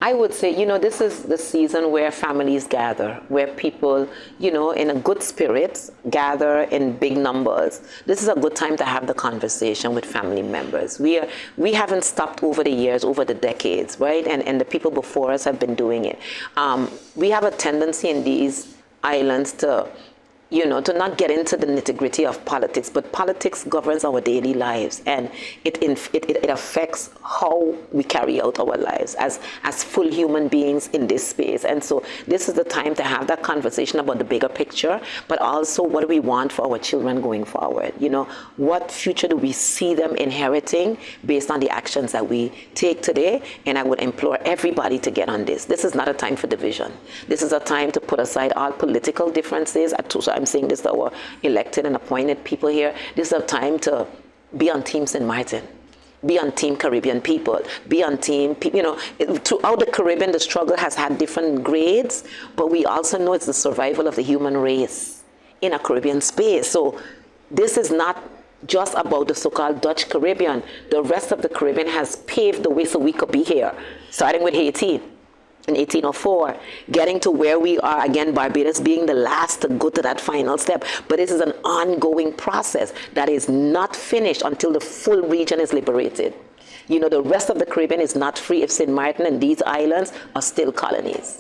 I would say, this is the season where families gather, where people, in a good spirit, gather in big numbers. This is a good time to have the conversation with family members. We haven't stopped over the years, over the decades, right? And the people before us have been doing it. We have a tendency in these islands to not get into the nitty-gritty of politics, but politics governs our daily lives, and it affects how we carry out our lives as full human beings in this space. And so this is the time to have that conversation about the bigger picture, but also what do we want for our children going forward? What future do we see them inheriting based on the actions that we take today? And I would implore everybody to get on this. This is not a time for division. This is a time to put aside all political differences. I'm saying this to our elected and appointed people here. This is a time to be on Team St. Martin, be on Team Caribbean people, be on Team, throughout the Caribbean, the struggle has had different grades, but we also know it's the survival of the human race in a Caribbean space. So this is not just about the so-called Dutch Caribbean. The rest of the Caribbean has paved the way so we could be here, starting with Haiti in 1804, getting to where we are, again, Barbados being the last to go to that final step. But this is an ongoing process that is not finished until the full region is liberated. The rest of the Caribbean is not free if St. Martin and these islands are still colonies.